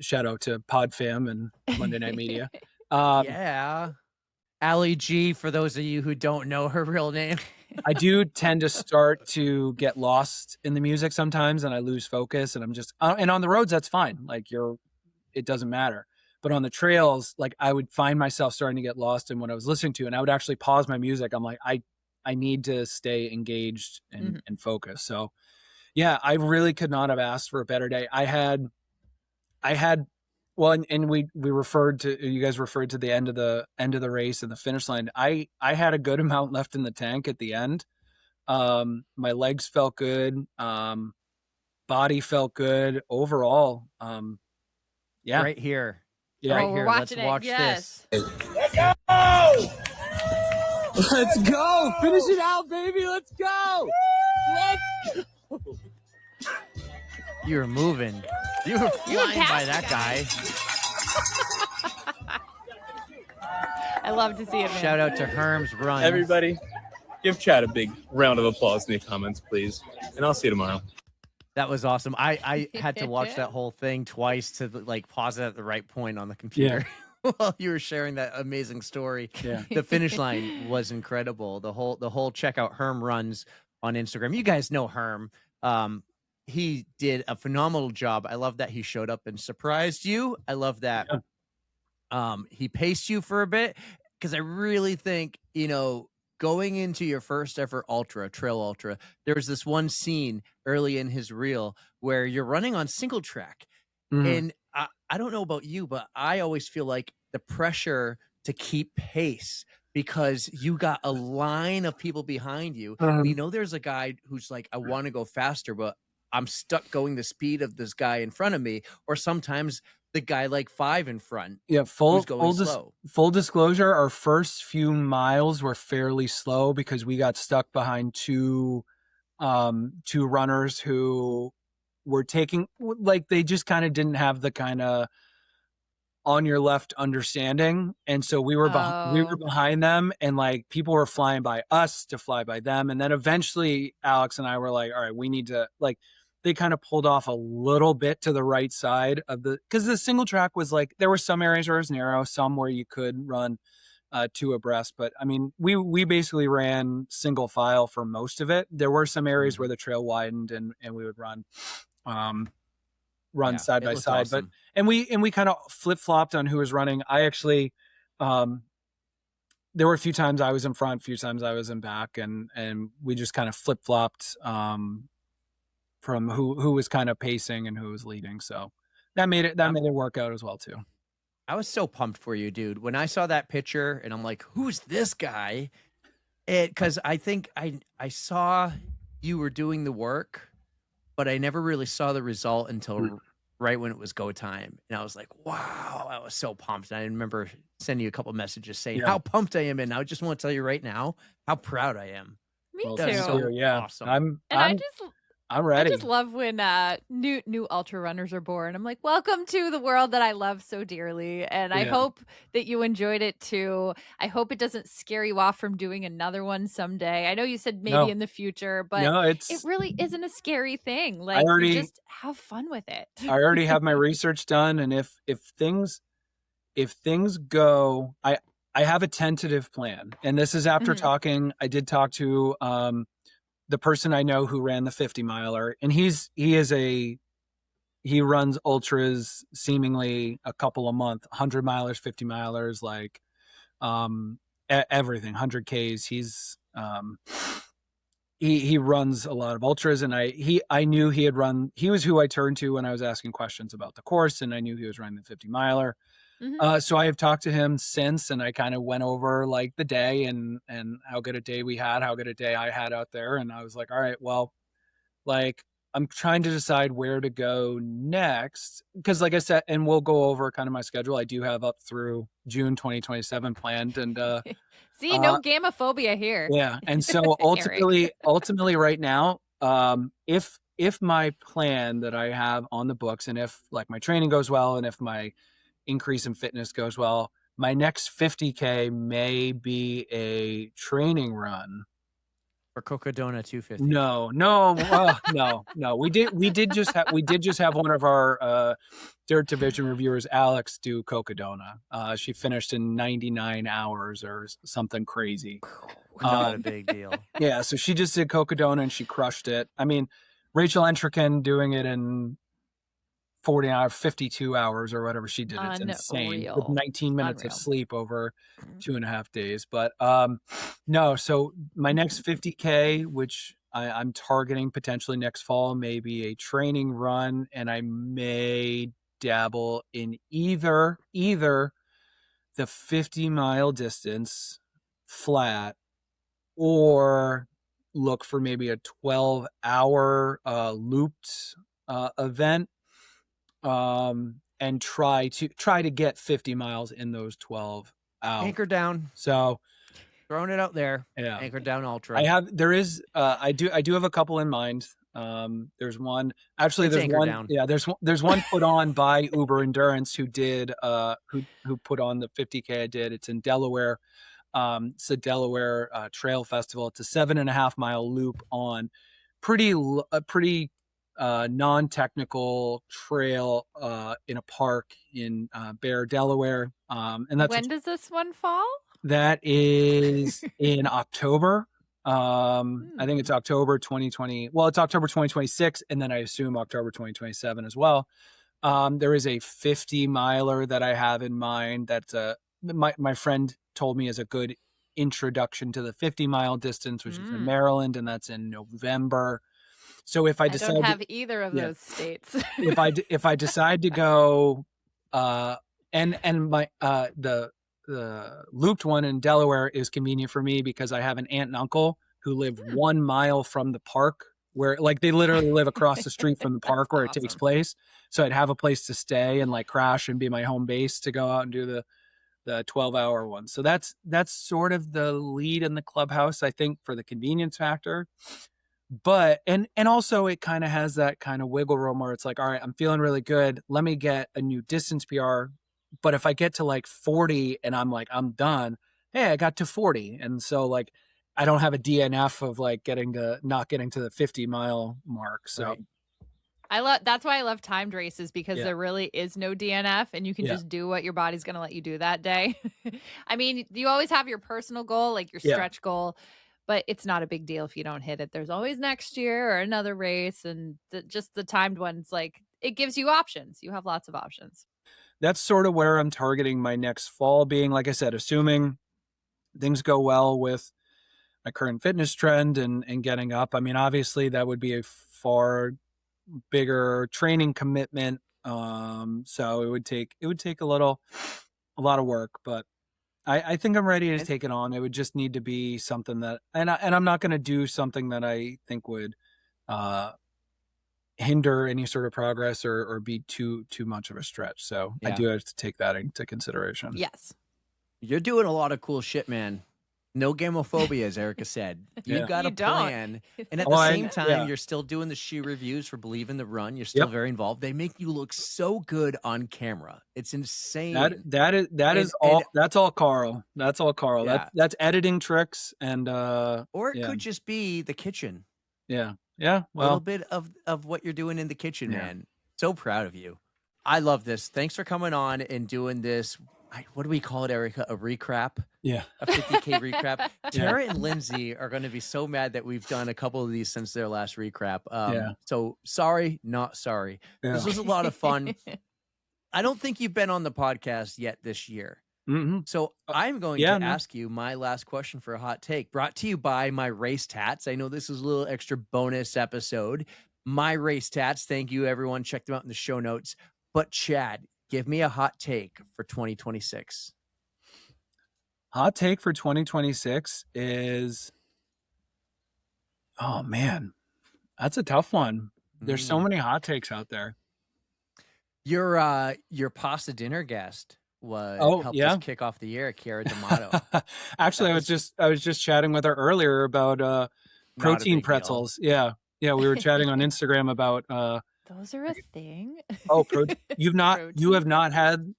Shout out to PodFam and Monday Night Media. Yeah. Allie G, for those of you who don't know her real name. I do tend to start to get lost in the music sometimes, and I lose focus, and I'm just, and on the roads, that's fine. Like it doesn't matter. But on the trails, like I would find myself starting to get lost in what I was listening to, and I would actually pause my music. I'm like, I need to stay engaged and focused. So yeah, I really could not have asked for a better day. I had, well, and we referred to, you guys referred to the end of the race and the finish line. I had a good amount left in the tank at the end. My legs felt good. Body felt good overall. Yeah. Right here. Yeah. Right here. Let's watch this. Let's go! Let's go! Finish it out, baby! Let's go! Let's go! You were moving. You were flying by that guy. I love to see it. Shout out to Herm's Run. Everybody, give Chad a big round of applause in the comments, please. And I'll see you tomorrow. That was awesome. I had to watch that whole thing twice to like pause it at the right point on the computer. Yeah. While you were sharing that amazing story. Yeah. The finish line was incredible. The whole check out Herm Runs on Instagram. You guys know Herm. He did a phenomenal job. I love that he showed up and surprised you. I love that he paced you for a bit, because I really think, going into your first ever trail ultra, there was this one scene early in his reel where you're running on single track. Mm-hmm. And I don't know about you, but I always feel like the pressure to keep pace, because you got a line of people behind you. There's a guy who's like, I want to go faster, but I'm stuck going the speed of this guy in front of me, or sometimes the guy like 5 in front. Yeah, full disclosure, our first few miles were fairly slow because we got stuck behind two runners who were taking, like, they just kind of didn't have the kind of on your left understanding, and so we were behind them, and like people were flying by us to fly by them, and then eventually Alex and I were like, all right, we need to, like, they kind of pulled off a little bit to the right side of because the single track was like, there were some areas where it was narrow, some where you could run 2 abreast, but I mean, we basically ran single file for most of it. There were some areas where the trail widened, and we would run side by side, awesome. But and we kind of flip-flopped on who was running. I actually there were a few times I was in front, a few times I was in back, and we just kind of flip-flopped from who was kind of pacing and who was leading. So that made it work out as well too. I was so pumped for you, dude. When I saw that picture and I'm like, who's this guy? Because I think I saw you were doing the work, but I never really saw the result until right when it was go time. And I was like, wow, I was so pumped. And I remember sending you a couple messages saying how pumped I am. And I just want to tell you right now how proud I am. Me too. So awesome. I'm ready. I just love when new ultra runners are born. I'm like, welcome to the world that I love so dearly. And I hope that you enjoyed it too. I hope it doesn't scare you off from doing another one someday. I know you said maybe in the future, but it really isn't a scary thing. Like, you just have fun with it. I already have my research done. And if things go, I have a tentative plan. And this is after I did talk to the person I know who ran the 50 miler, and he is a he runs ultras seemingly a couple a month, 100 milers, 50 milers, like everything, 100Ks. He runs a lot of ultras, and I knew he was who I turned to when I was asking questions about the course, and I knew he was running the 50 miler. So I have talked to him since, and I kind of went over like the day and how good a day we had, how good a day I had out there. And I was like, all right, well, like I'm trying to decide where to go next. Cause like I said, and we'll go over kind of my schedule. I do have up through June 2027 planned. And see, no gamophobia here. Yeah. And so ultimately right now, if my plan that I have on the books, and if like my training goes well, and if my increase in fitness goes well, my next 50K may be a training run for Cocodona 250. No. We did just have one of our dirt division reviewers, Alex, do Cocodona. She finished in 99 hours or something crazy. Not a big deal. Yeah, so she just did Cocodona and she crushed it. I mean, Rachel Entrekin doing it in 40 hours, 52 hours or whatever she did. It's insane. With 19 minutes of sleep over 2.5 days. But no, so my next 50K, which I'm targeting potentially next fall, may be a training run, and I may dabble in either the 50-mile distance flat or look for maybe a 12-hour looped event. And try to get 50 miles in those 12 hours. Anchor down. So throwing it out there. Yeah. Anchor down ultra. I do have a couple in mind. There's one, actually there's one. Down. Yeah. There's one put on by Uber Endurance who did, who put on the 50K I did. It's in Delaware. It's a Delaware trail festival. It's a 7.5 mile loop on pretty non-technical trail in a park in Bear, Delaware. And that's when does this one fall? That is in October. I think it's October 2020. Well, it's October 2026, and then I assume October 2027 as well. There is a 50 miler that I have in mind. That's my friend told me is a good introduction to the 50 mile distance, which is in Maryland, and that's in November. So if I decide, don't have either of those states. if I decide to go, and my the looped one in Delaware is convenient for me because I have an aunt and uncle who live 1 mile from the park, where like they literally live across the street from the park where awesome. It takes place. So I'd have a place to stay and like crash and be my home base to go out and do the 12-hour one. So that's sort of the lead in the clubhouse, I think, for the convenience factor. But and also it kind of has that kind of wiggle room where it's like, all right, I'm feeling really good. Let me get a new distance PR. But if I get to like 40 and I'm like, I'm done, hey, I got to 40. And so like, I don't have a DNF of like not getting to the 50 mile mark. So right. That's why I love timed races, because there really is no DNF and you can just do what your body's going to let you do that day. I mean, you always have your personal goal, like your stretch goal, but it's not a big deal if you don't hit it. There's always next year or another race, and just the timed ones, like it gives you options. You have lots of options. That's sort of where I'm targeting my next fall being, like I said, assuming things go well with my current fitness trend and getting up. I mean, obviously that would be a far bigger training commitment. So it would take a lot of work, but I think I'm ready to take it on. It would just need to be something that, and I'm not going to do something that I think would hinder any sort of progress or be too much of a stretch. So I do have to take that into consideration. Yes. You're doing a lot of cool shit, man. No gamophobia, as Erica said. You've got a plan. And at the same time, you're still doing the shoe reviews for Believe in the Run. You're still very involved. They make you look so good on camera. It's insane. That's all Carl. That's all Carl. Yeah. That's editing tricks and or it could just be the kitchen. Yeah. Yeah. Well, a little bit of what you're doing in the kitchen, man. So proud of you. I love this. Thanks for coming on and doing this. what do we call it, Erica? A recrap? Yeah. A 50K recrap. Tara and Lindsay are going to be so mad that we've done a couple of these since their last recrap. So sorry, not sorry. Yeah. This was a lot of fun. I don't think you've been on the podcast yet this year. Mm-hmm. So I'm going to ask you my last question for a hot take, brought to you by My Race Tats. I know this is a little extra bonus episode. My Race Tats. Thank you, everyone. Check them out in the show notes. But Chad, give me a hot take for 2026. Hot take for 2026 is, oh man, that's a tough one. There's so many hot takes out there. Your pasta dinner guest helped us kick off the year, Cara D'Amato. Actually, I was just chatting with her earlier about protein pretzels. Deal. Yeah, we were chatting on Instagram about those are a thing. You have not had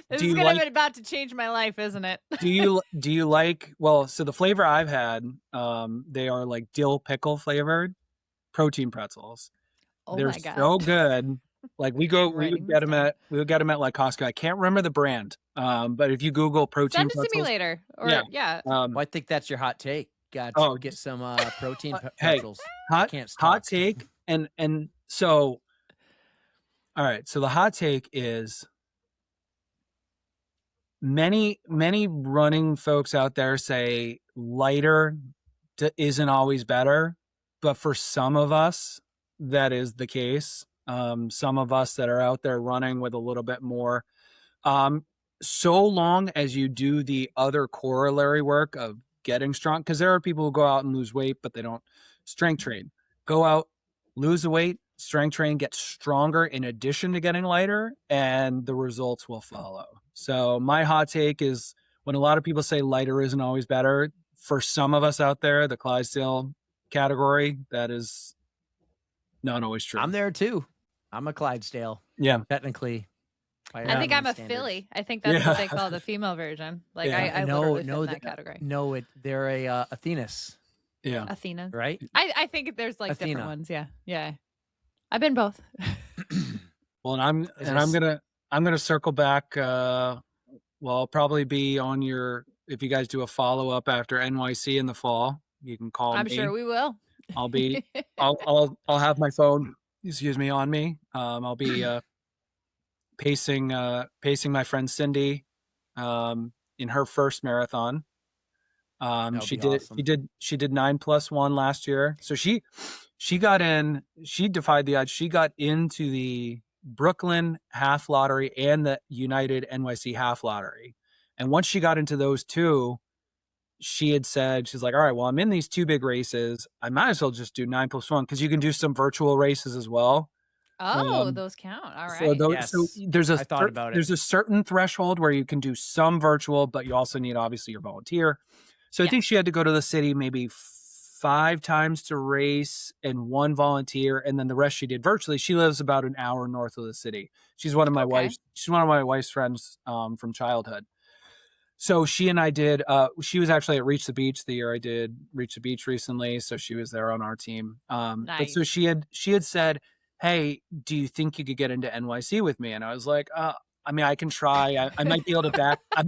This is gonna be about to change my life, isn't it? do you like, so the flavor I've had, they are like dill pickle flavored protein pretzels. They're my God. so good. Like we would get them at like Costco. I can't remember the brand. But if you Google protein pretzels, send it to me later. I think that's your hot take. Get some protein pretzels. Hot take. And so, all right. So the hot take is many running folks out there say lighter isn't always better, but for some of us, that is the case. Some of us that are out there running with a little bit more, so long as you do the other corollary work of getting strong, because there are people who go out and lose weight, but they don't strength train. Go out, lose the weight, strength train, get stronger in addition to getting lighter, and the results will follow. So my hot take is, when a lot of people say lighter isn't always better, for some of us out there, the Clydesdale category, that is not always true. I'm there too. I'm a Clydesdale. Yeah. Technically. I think I'm a Philly. I think that's what they call the female version. Like I literally fit in that category. No, they're a Athenas. Yeah. Athena. Right? I think there's like Athena. different ones. Yeah. Yeah. I've been both. Well, I'm gonna circle back. I'll probably be on if you guys do a follow up after NYC in the fall, you can call me. I'm sure we will. I'll have my phone, on me. I'll be pacing my friend Cindy in her first marathon. She did 9+1 last year. So she got in, she defied the odds. She got into the Brooklyn half lottery and the United NYC half lottery. And once she got into those two, she had said, she's like, all right, well, I'm in these two big races. I might as well just do 9+1, because you can do some virtual races as well. Oh, those count. All right. So there's a certain threshold where you can do some virtual, but you also need obviously your volunteer. So I think she had to go to the city maybe 5 times to race and 1 volunteer, and then the rest she did virtually. She lives about an hour north of the city. She's one of my wife's friends from childhood. So she and I did, she was actually at Reach the Beach the year I did Reach the Beach recently. So she was there on our team. Nice. But so she had said, hey, do you think you could get into NYC with me? And I was like, I can try. I might be able to back That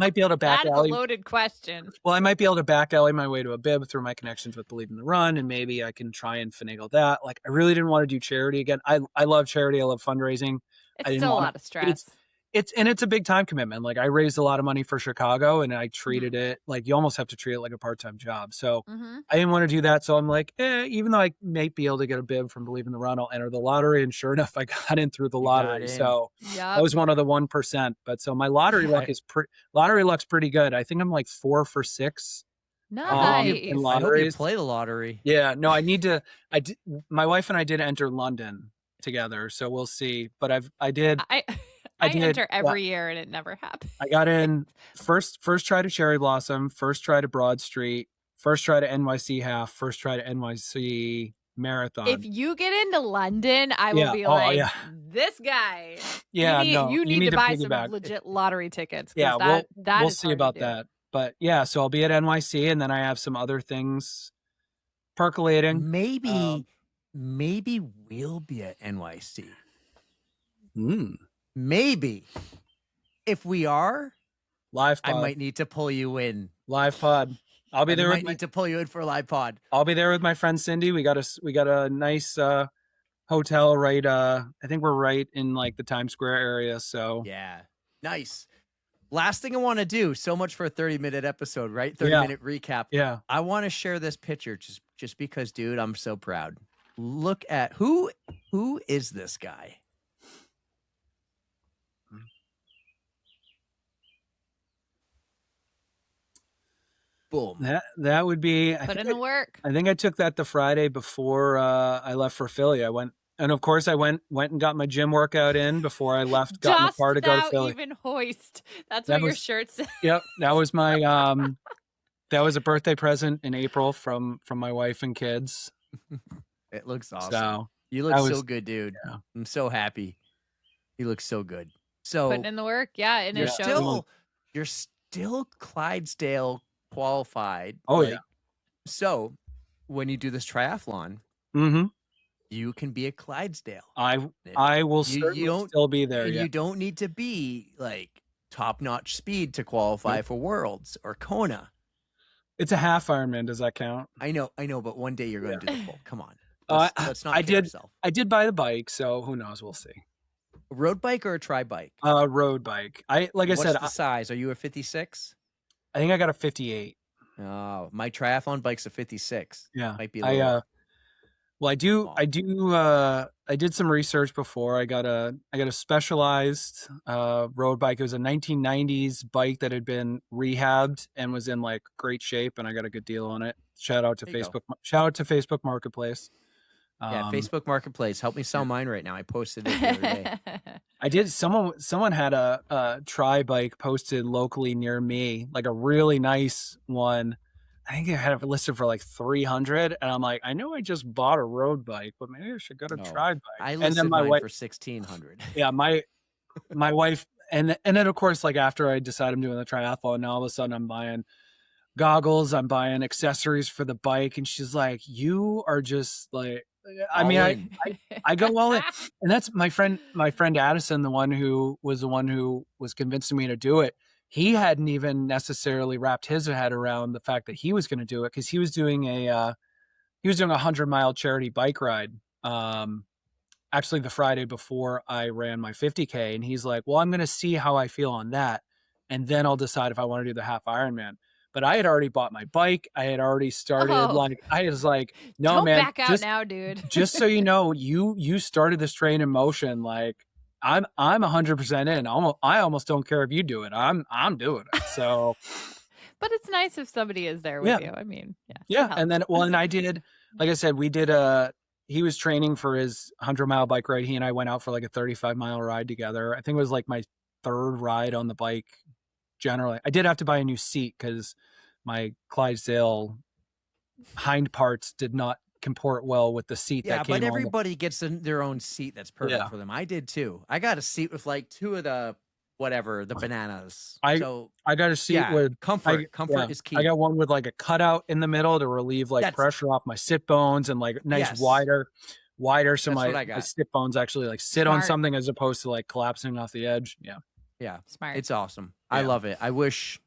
is alley. a loaded question. Well, I might be able to back alley my way to a bib through my connections with Believe in the Run, and maybe I can try and finagle that. Like, I really didn't want to do charity again. I love charity. I love fundraising. It's still a lot of stress. It's a big time commitment. Like, I raised a lot of money for Chicago, and I treated it like you almost have to treat it like a part-time job. So I didn't want to do that. So I'm like, even though I might be able to get a bib from Believe in the Run, I'll enter the lottery. And sure enough, I got in through the lottery. So I was one of the 1%. But so my lottery luck luck's pretty good. I think I'm like 4 for 6. Nice. In lotteries. I hope you play the lottery. Yeah, no, my wife and I did enter London together. So we'll see. But I enter every year and it never happens. I got in first try to Cherry Blossom, first try to Broad Street, first try to NYC half, first try to NYC marathon. If you get into London, I will be this guy. Yeah, you need to buy some legit lottery tickets. Yeah, we'll see about that. But yeah, so I'll be at NYC, and then I have some other things percolating. Maybe we'll be at NYC. Maybe. If we are live pod. I might need to pull you in. Live pod. I'll be there. I might need to pull you in for a live pod. I'll be there with my friend Cindy. We got a nice hotel right. I think we're right in like the Times Square area. So yeah, nice. Last thing I want to do. So much for a 30-minute episode, right? 30-minute recap. Yeah. I want to share this picture just because, dude, I'm so proud. Look at who is this guy? Boom. That would be put in the work. I think I took that the Friday before I left for Philly. I went, and of course I went and got my gym workout in before I left. Got in the car to go to Philly. Even hoist. That's what your shirt says. Yep, that was my that was a birthday present in April from my wife and kids. It looks awesome. So, you look so good, dude. Yeah. I'm so happy. You look so good. So putting in the work, and you're still Clydesdale qualified. Oh yeah. So when you do this triathlon, you can be a Clydesdale. I will still be there. You don't need to be like top-notch speed to qualify for Worlds or Kona. It's a half Ironman. Does that count? I know, but one day you're going to do the full. Come on. Let's not yourself. I did buy the bike, so who knows? We'll see. A road bike or a tri bike? Road bike. What's the size? Are you a 56? I think I got a 58. Oh, my triathlon bike's a 56. Yeah, might be a little. Well, I did some research before. I got a Specialized road bike. It was a 1990s bike that had been rehabbed and was in like great shape, and I got a good deal on it. Shout out to Facebook. Shout out to Facebook Marketplace. Facebook Marketplace. Help me sell mine right now. I posted it the other day. I did. Someone had a tri bike posted locally near me, like a really nice one. I think I had it listed for like 300, and I'm like, I know I just bought a road bike, but maybe I should get a tri bike. I listed mine for 1,600. Yeah, my wife, and then of course, like after I decide I'm doing the triathlon, now all of a sudden I'm buying goggles, I'm buying accessories for the bike, and she's like, "You are just like." I go all in, and that's my friend Addison, the one who was convincing me to do it. He hadn't even necessarily wrapped his head around the fact that he was going to do it, because he was doing a 100-mile charity bike ride. Actually the Friday before I ran my 50K, and he's like, well, I'm going to see how I feel on that, and then I'll decide if I want to do the half Ironman. But I had already bought my bike. I had already started. I was like, no, don't man, back out now, dude. Just so you know, you started this train in motion. Like I'm 100% in. I almost don't care if you do it. I'm doing it. So, but it's nice if somebody is there with you. I mean, and then and I did, like I said, we did he was training for his 100-mile bike ride. He and I went out for like a 35-mile ride together. I think it was like my third ride on the bike. Generally, I did have to buy a new seat because my Clydesdale hind parts did not comport well with the seat that came on. But everybody gets their own seat that's perfect for them. I did too. I got a seat with like two of the bananas. I got a seat with comfort. Comfort is key. I got one with like a cutout in the middle to relieve pressure off my sit bones, and like nice wider so my sit bones actually like sit on something as opposed to like collapsing off the edge. Yeah, smart. It's awesome. I love it. I wish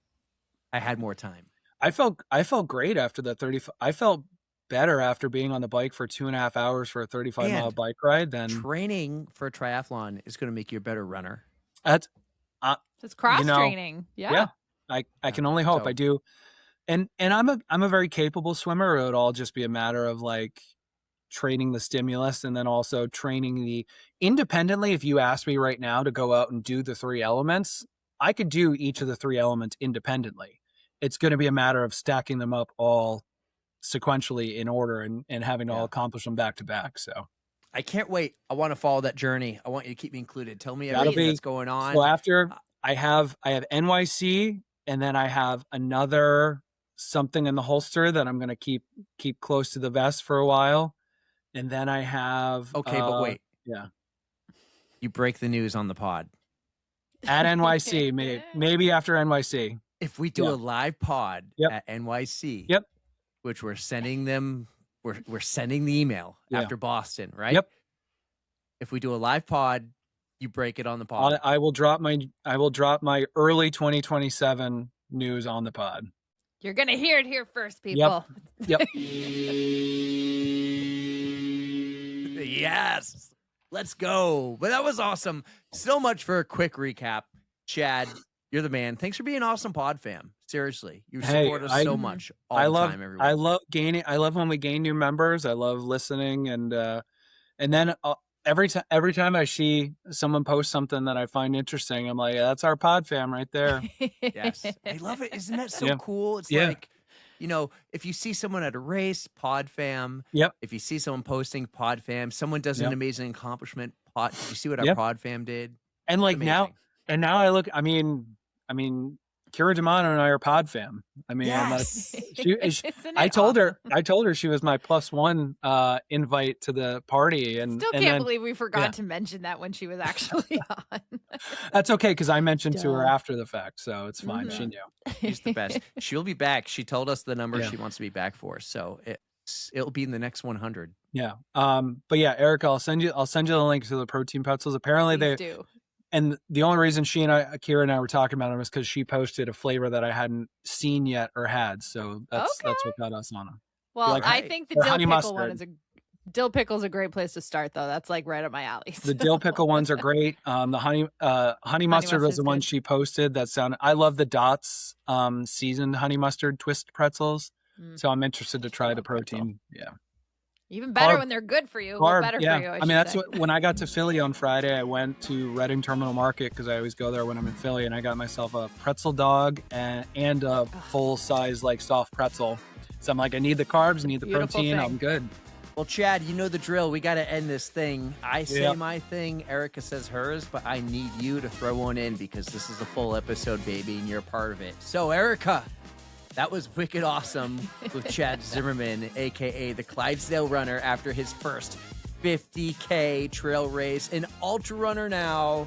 I had more time. I felt great after the 35. I felt better after being on the bike for 2.5 hours for a 35-mile bike ride than training for a triathlon is going to make you a better runner. That's it's cross training. Yeah. I can only hope. I do. And I'm a very capable swimmer. It would all just be a matter of like training the stimulus, and then also training independently. If you ask me right now to go out and do the 3 elements, I could do each of the 3 elements independently. It's going to be a matter of stacking them up all sequentially in order and having to all accomplish them back to back. So I can't wait. I want to follow that journey. I want you to keep me included. Tell me everything that's going on. So after I have NYC, and then I have another something in the holster that I'm going to keep close to the vest for a while. And then I have... Okay, but wait. Yeah. You break the news on the pod. At NYC, maybe after NYC. If we do a live pod at NYC, which we're sending them, we're sending the email after Boston, right? Yep. If we do a live pod you break it on the pod. I will drop my early 2027 news on the pod. You're going to hear it here first, people. Yep. Yes. Let's go. But that was awesome. So much for a quick recap. Chad, you're the man. Thanks for being awesome pod fam. Seriously. You support us so much all the time, everyone. I love when we gain new members. I love listening, and then every time I see someone post something that I find interesting, I'm like, that's our pod fam right there. Yes. I love it. Isn't that so cool? It's like, if you see someone at a race, pod fam. Yep. If you see someone posting, pod fam. Someone does an amazing accomplishment, pod. Did you see what our pod fam did? And like now I look, I mean, Kira D'Amato and I are pod fam. I mean, I told her she was my +1 invite to the party, and still can't believe we forgot to mention that when she was actually on. That's okay, because I mentioned to her after the fact, so it's fine. She knew. She's the best. She'll be back. She told us the number she wants to be back for, so it'll be in the next 100. Yeah. But yeah, Erica, I'll send you the link to the protein pretzels. Apparently Please do. And the only reason Kira and I were talking about them is because she posted a flavor that I hadn't seen yet or had. So that's what got us on them. Well, I think the dill pickle one dill pickle is a great place to start, though. That's like right up my alley. So. The dill pickle ones are great. The honey mustard was the one she posted. I love the Dots seasoned honey mustard twist pretzels. So I'm interested to try the protein. Yeah. Even better when they're good for you. Well, better for you. I mean, that's when I got to Philly on Friday, I went to Reading Terminal Market because I always go there when I'm in Philly, and I got myself a pretzel dog and a full size soft pretzel. So I'm like, I need the carbs, I need the protein. I'm good. Well, Chad, you know the drill. We got to end this thing. I say my thing, Erica says hers, but I need you to throw one in because this is a full episode, baby, and you're part of it. So, Erica. That was wicked awesome with Chad Zimmermann, a.k.a. the Clydesdale Runner, after his first 50K trail race. An ultra runner now.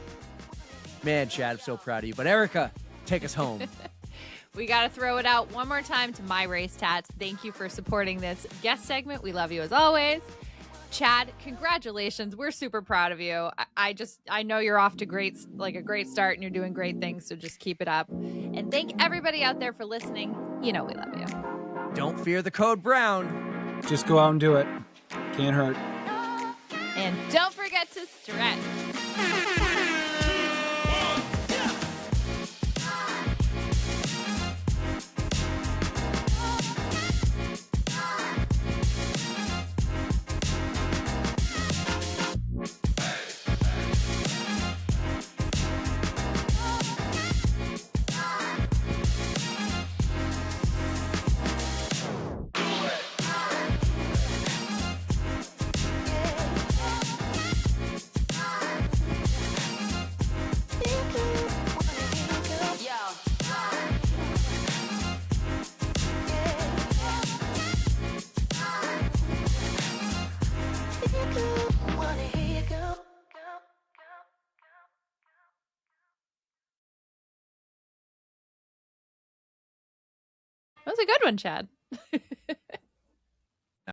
Man, Chad, I'm so proud of you. But Erica, take us home. We got to throw it out one more time to My Race Tats. Thank you for supporting this guest segment. We love you as always. Chad, congratulations. We're super proud of you. I know you're off to a great start and you're doing great things, so just keep it up. And thank everybody out there for listening. You know we love you. Don't fear the code brown. Just go out and do it. Can't hurt. And don't forget to stretch. That was a good one, Chad.